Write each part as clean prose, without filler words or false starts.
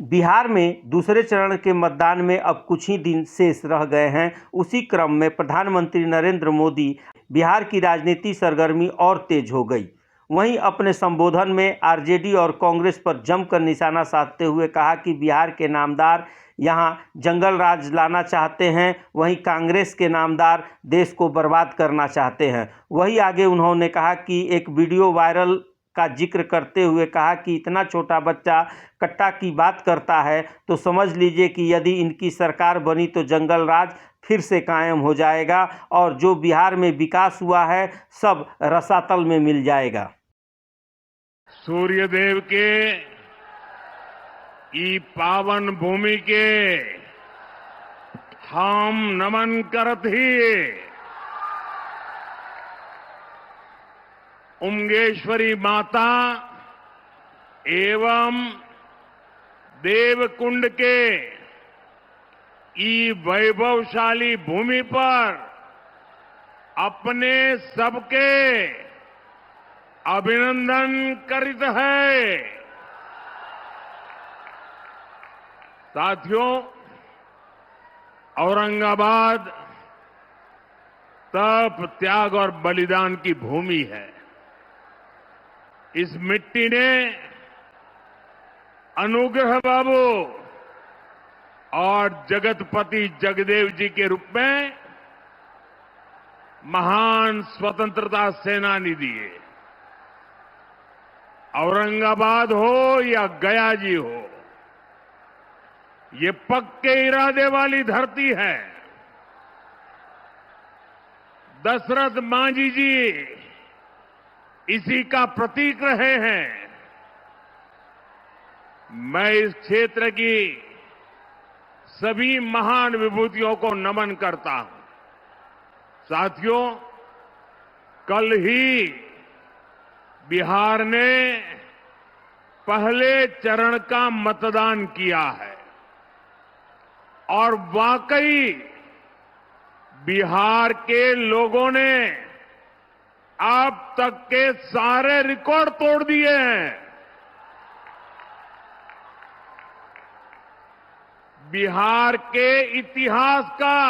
बिहार में दूसरे चरण के मतदान में अब कुछ ही दिन शेष रह गए हैं। उसी क्रम में प्रधानमंत्री नरेंद्र मोदी बिहार की राजनीति सरगर्मी और तेज हो गई। वहीं अपने संबोधन में आरजेडी और कांग्रेस पर जमकर निशाना साधते हुए कहा कि बिहार के नामदार यहां जंगल राज लाना चाहते हैं, वहीं कांग्रेस के नामदार देश को बर्बाद करना चाहते हैं। वहीं आगे उन्होंने कहा कि एक वीडियो वायरल का जिक्र करते हुए कहा कि इतना छोटा बच्चा कट्टा की बात करता है तो समझ लीजिए कि यदि इनकी सरकार बनी तो जंगल राज फिर से कायम हो जाएगा और जो बिहार में विकास हुआ है सब रसातल में मिल जाएगा। सूर्यदेव के ई पावन भूमि के हम नमन करत ही उमगेश्वरी माता एवं देवकुंड के ई वैभवशाली भूमि पर अपने सबके अभिनंदन करित है। साथियों, औरंगाबाद तप, त्याग और बलिदान की भूमि है। इस मिट्टी ने अनुग्रह बाबू और जगतपति जगदेव जी के रूप में महान स्वतंत्रता सेनानी दिए। औरंगाबाद हो या गया जी हो, ये पक्के इरादे वाली धरती है। दशरथ मांझी जी इसी का प्रतीक रहे हैं। मैं इस क्षेत्र की सभी महान विभूतियों को नमन करता हूं। साथियों, कल ही बिहार ने पहले चरण का मतदान किया है और वाकई बिहार के लोगों ने अब तक के सारे रिकॉर्ड तोड़ दिए हैं। बिहार के इतिहास का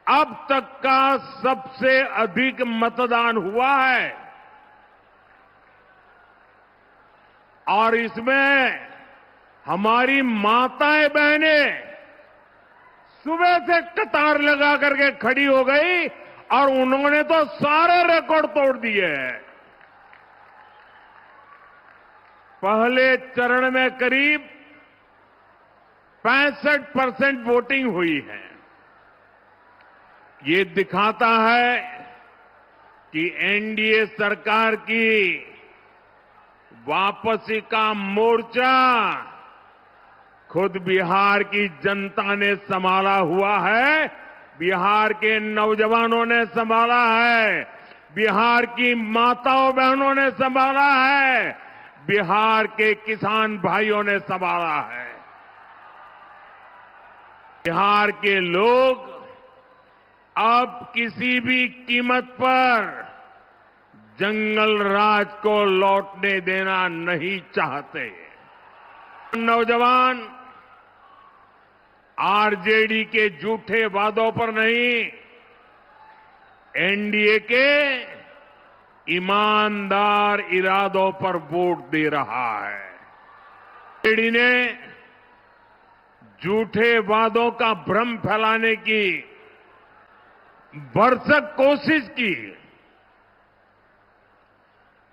अब तक का सबसे अधिक मतदान हुआ है और इसमें हमारी माताएं बहनें सुबह से कतार लगा करके खड़ी हो गई और उन्होंने तो सारे रिकॉर्ड तोड़ दिए हैं। पहले चरण में करीब 65% वोटिंग हुई है। ये दिखाता है कि एनडीए सरकार की वापसी का मोर्चा खुद बिहार की जनता ने संभाला हुआ है, बिहार के नौजवानों ने संभाला है, बिहार की माताओं बहनों ने संभाला है, बिहार के किसान भाइयों ने संभाला है। बिहार के लोग अब किसी भी कीमत पर जंगल राज को लौटने देना नहीं चाहते। नौजवान आरजेडी के झूठे वादों पर नहीं, एनडीए के ईमानदार इरादों पर वोट दे रहा है। आरजेडी ने झूठे वादों का भ्रम फैलाने की भरसक कोशिश की।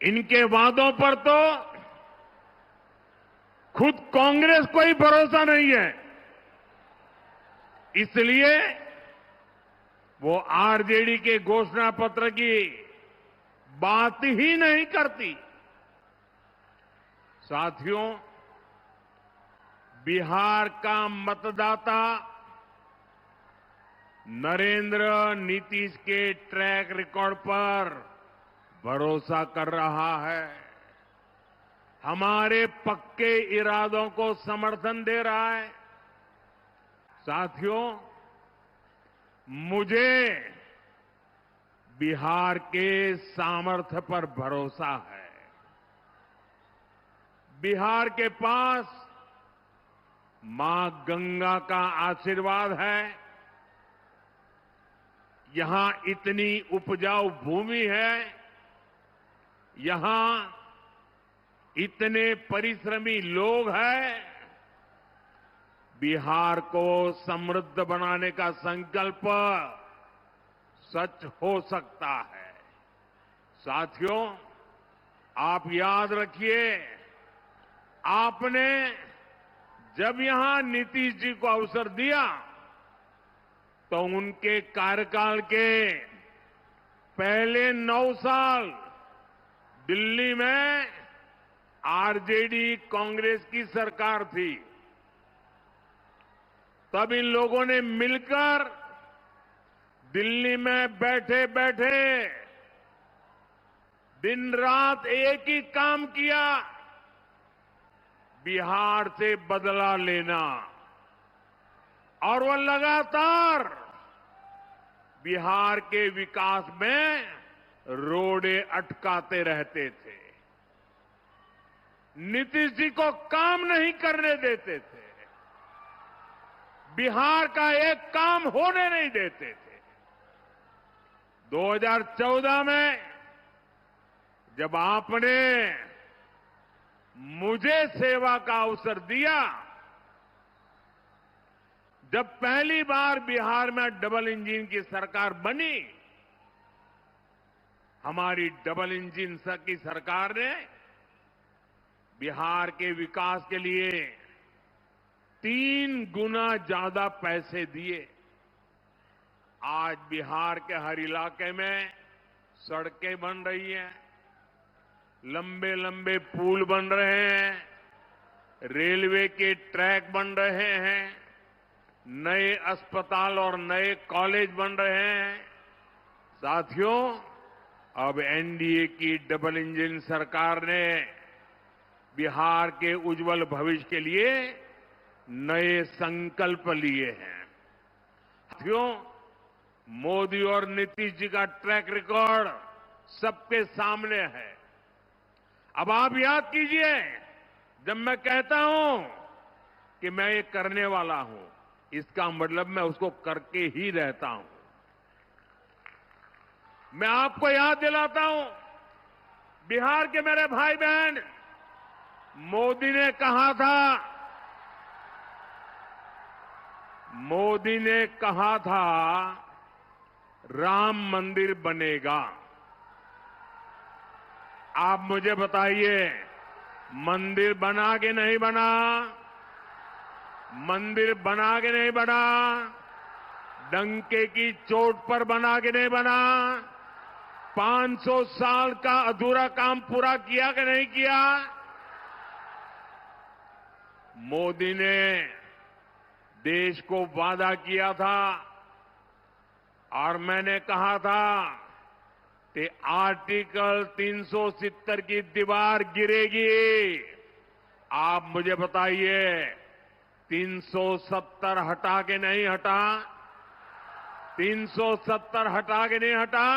इनके वादों पर तो खुद कांग्रेस को ही भरोसा नहीं है, इसलिए वो आरजेडी के घोषणा पत्र की बात ही नहीं करती। साथियों, बिहार का मतदाता नरेंद्र नीतीश के ट्रैक रिकॉर्ड पर भरोसा कर रहा है, हमारे पक्के इरादों को समर्थन दे रहा है। साथियों, मुझे बिहार के सामर्थ्य पर भरोसा है। बिहार के पास मां गंगा का आशीर्वाद है। यहां इतनी उपजाऊ भूमि है, यहां इतने परिश्रमी लोग हैं। बिहार को समृद्ध बनाने का संकल्प सच हो सकता है। साथियों, आप याद रखिए, आपने जब यहां नीतीश जी को अवसर दिया तो उनके कार्यकाल के पहले 9 साल दिल्ली में आरजेडी कांग्रेस की सरकार थी। तब इन लोगों ने मिलकर दिल्ली में बैठे बैठे दिन रात एक ही काम किया, बिहार से बदला लेना। और वो लगातार बिहार के विकास में रोड़े अटकाते रहते थे, नीतीश जी को काम नहीं करने देते थे, बिहार का एक काम होने नहीं देते थे। 2014 में जब आपने मुझे सेवा का अवसर दिया, जब पहली बार बिहार में डबल इंजन की सरकार बनी, हमारी डबल इंजन की सरकार ने बिहार के विकास के लिए 3 गुना ज्यादा पैसे दिए। आज बिहार के हर इलाके में सड़कें बन रही हैं, लंबे लंबे पुल बन रहे हैं, रेलवे के ट्रैक बन रहे हैं, नए अस्पताल और नए कॉलेज बन रहे हैं। साथियों, अब एनडीए की डबल इंजन सरकार ने बिहार के उज्जवल भविष्य के लिए नए संकल्प लिए हैं। साथियों, मोदी और नीतीश जी का ट्रैक रिकॉर्ड सबके सामने है। अब आप याद कीजिए, जब मैं कहता हूं कि मैं ये करने वाला हूं, इसका मतलब मैं उसको करके ही रहता हूं। मैं आपको याद दिलाता हूं, बिहार के मेरे भाई बहन, मोदी ने कहा था राम मंदिर बनेगा। आप मुझे बताइए, मंदिर बना के नहीं बना? मंदिर बना के नहीं बना? डंके की चोट पर बना के नहीं बना? 500 साल का अधूरा काम पूरा किया कि नहीं किया? मोदी ने देश को वादा किया था और मैंने कहा था कि आर्टिकल 370 की दीवार गिरेगी। आप मुझे बताइए, 370 हटा के नहीं हटा? 370 हटा के नहीं हटा?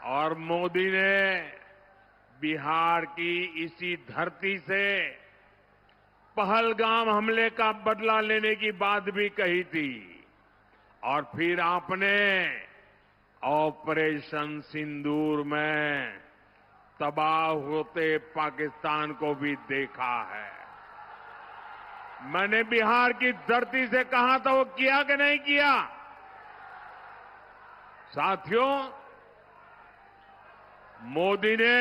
और मोदी ने बिहार की इसी धरती से पहलगाम हमले का बदला लेने की बात भी कही थी। और फिर आपने ऑपरेशन सिंदूर में तबाह होते पाकिस्तान को भी देखा है। मैंने बिहार की धरती से कहा था, वो किया कि नहीं किया? साथियों, मोदी ने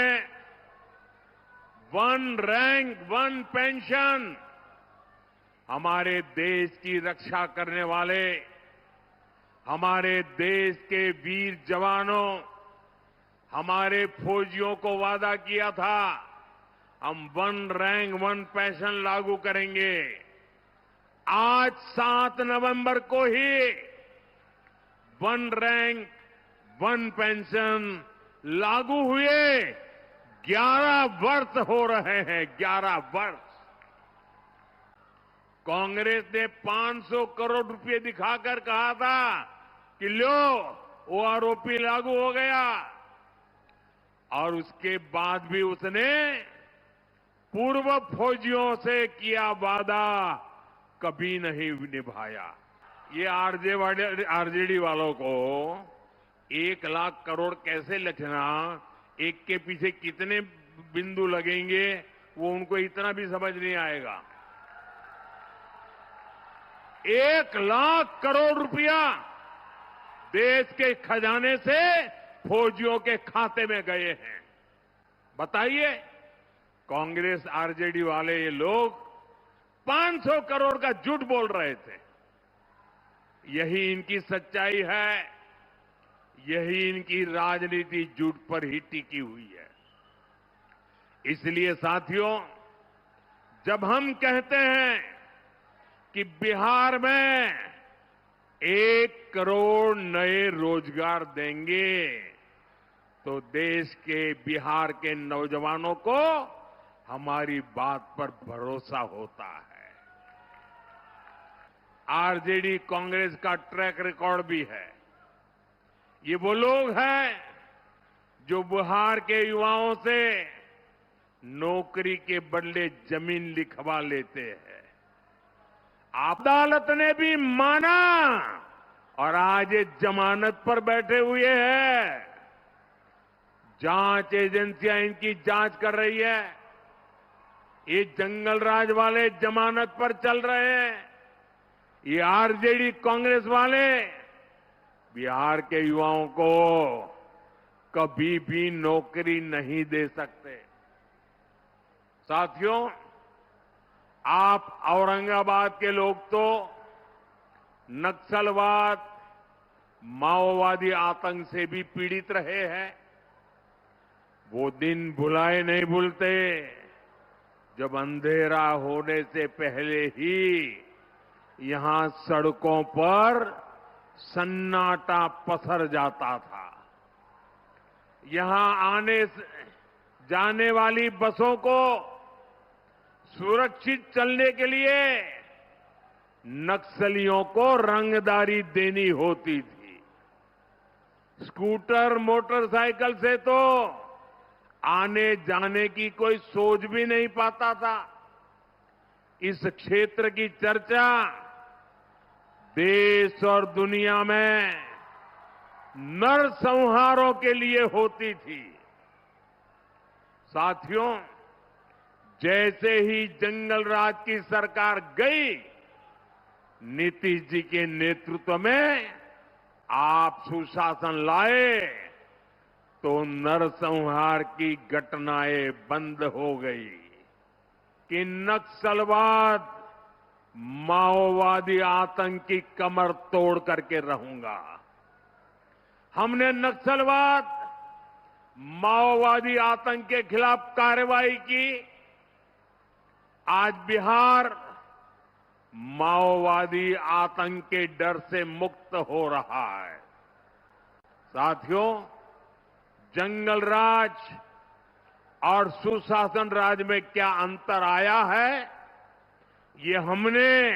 1 रैंक 1 पेंशन हमारे देश की रक्षा करने वाले, हमारे देश के वीर जवानों, हमारे फौजियों को वादा किया था, हम 1 रैंक 1 पेंशन लागू करेंगे। आज 7 नवंबर को ही 1 रैंक 1 पेंशन लागू हुए 11 वर्ष हो रहे हैं। 11 वर्ष। कांग्रेस ने 500 करोड़ रुपए दिखाकर कहा था कि लो, ओआरओपी लागू हो गया, और उसके बाद भी उसने पूर्व फौजियों से किया वादा कभी नहीं निभाया। ये आरजेडी वालों को 1,00,000 करोड़ कैसे लिखना, एक के पीछे कितने बिंदु लगेंगे, वो उनको इतना भी समझ नहीं आएगा। 1,00,000 करोड़ रुपया देश के खजाने से फौजियों के खाते में गए हैं। बताइए, कांग्रेस आरजेडी वाले ये लोग 500 करोड़ का झूठ बोल रहे थे। यही इनकी सच्चाई है, यही इनकी राजनीति झूठ पर ही टिकी हुई है। इसलिए साथियों, जब हम कहते हैं कि बिहार में 1 करोड़ नए रोजगार देंगे, तो देश के बिहार के नौजवानों को हमारी बात पर भरोसा होता है। आरजेडी कांग्रेस का ट्रैक रिकॉर्ड भी है। ये वो लोग हैं जो बिहार के युवाओं से नौकरी के बदले जमीन लिखवा लेते हैं। अदालत ने भी माना और आज ये जमानत पर बैठे हुए हैं। जांच एजेंसियां इनकी जांच कर रही है। ये जंगल राज वाले जमानत पर चल रहे हैं। ये आरजेडी कांग्रेस वाले बिहार के युवाओं को कभी भी नौकरी नहीं दे सकते। साथियों, आप औरंगाबाद के लोग तो नक्सलवाद, माओवादी आतंक से भी पीड़ित रहे हैं। वो दिन भुलाए नहीं भूलते जब अंधेरा होने से पहले ही यहां सड़कों पर सन्नाटा पसर जाता था। यहां आने जाने वाली बसों को सुरक्षित चलने के लिए नक्सलियों को रंगदारी देनी होती थी। स्कूटर, मोटरसाइकिल से तो आने जाने की कोई सोच भी नहीं पाता था। इस क्षेत्र की चर्चा देश और दुनिया में नरसंहारों के लिए होती थी। साथियों, जैसे ही जंगल राज की सरकार गई, नीतीश जी के नेतृत्व में आप सुशासन लाए तो नरसंहार की घटनाएं बंद हो गई कि नक्सलवाद, माओवादी आतंक की कमर तोड़ करके रहूंगा। हमने नक्सलवाद, माओवादी आतंक के खिलाफ कार्रवाई की। आज बिहार माओवादी आतंक के डर से मुक्त हो रहा है। साथियों, जंगल राज और सुशासन राज में क्या अंतर आया है, ये हमने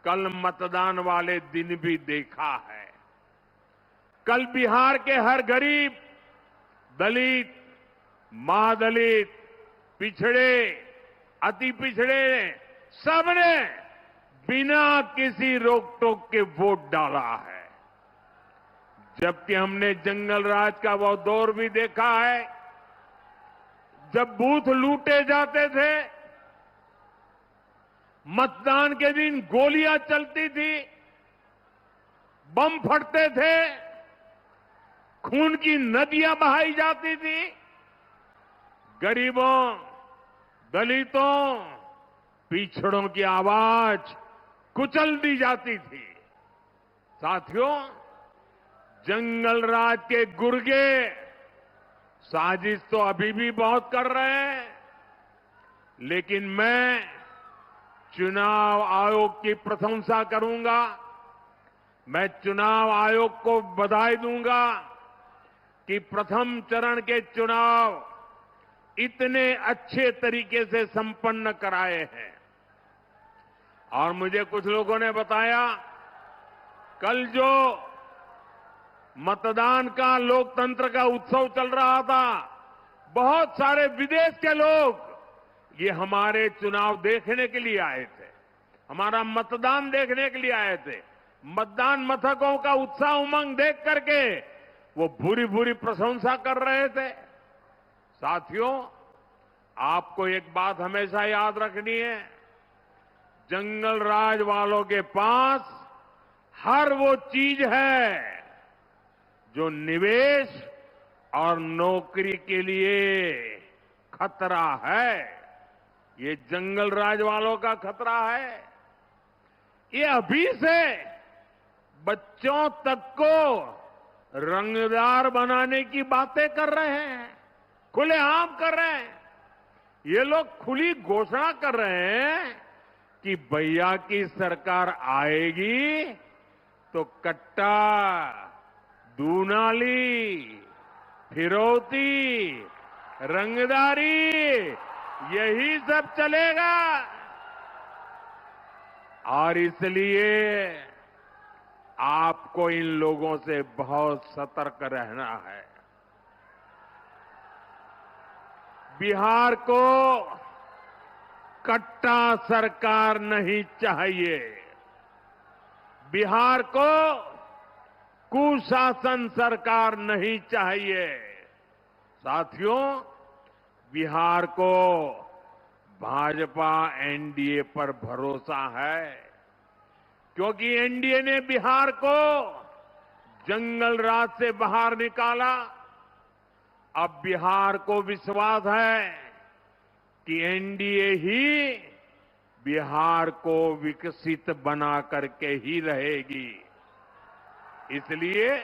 कल मतदान वाले दिन भी देखा है। कल बिहार के हर गरीब, दलित, महादलित, पिछड़े, अति पिछड़े सबने बिना किसी रोक टोक के वोट डाला है। जबकि हमने जंगल राज का वो दौर भी देखा है जब बूथ लूटे जाते थे, मतदान के दिन गोलियां चलती थी, बम फटते थे, खून की नदियां बहाई जाती थी, गरीबों, दलितों, पिछड़ों की आवाज कुचल दी जाती थी। साथियों, जंगल राज के गुर्गे साजिश तो अभी भी बहुत कर रहे हैं, लेकिन मैं चुनाव आयोग की प्रशंसा करूंगा। मैं चुनाव आयोग को बधाई दूंगा कि प्रथम चरण के चुनाव इतने अच्छे तरीके से संपन्न कराए हैं। और मुझे कुछ लोगों ने बताया, कल जो मतदान का, लोकतंत्र का उत्सव चल रहा था, बहुत सारे विदेश के लोग ये हमारे चुनाव देखने के लिए आए थे, हमारा मतदान देखने के लिए आए थे। मतदान मथकों का उत्साह उमंग देख करके वो भूरी भूरी प्रशंसा कर रहे थे। साथियों, आपको एक बात हमेशा याद रखनी है, जंगल राज वालों के पास हर वो चीज है जो निवेश और नौकरी के लिए खतरा है। ये जंगल राज वालों का खतरा है। ये अभी से बच्चों तक को रंगदार बनाने की बातें कर रहे हैं, खुलेआम कर रहे हैं। ये लोग खुली घोषणा कर रहे हैं कि भैया की सरकार आएगी तो कट्टा, दूनाली, फिरौती, रंगदारी, यही सब चलेगा। और इसलिए आपको इन लोगों से बहुत सतर्क रहना है। बिहार को कट्टा सरकार नहीं चाहिए। बिहार को कुशासन सरकार नहीं चाहिए। साथियों, बिहार को भाजपा एनडीए पर भरोसा है, क्योंकि एनडीए ने बिहार को जंगल राज से बाहर निकाला। अब बिहार को विश्वास है कि एनडीए ही बिहार को विकसित बना करके ही रहेगी। इसलिए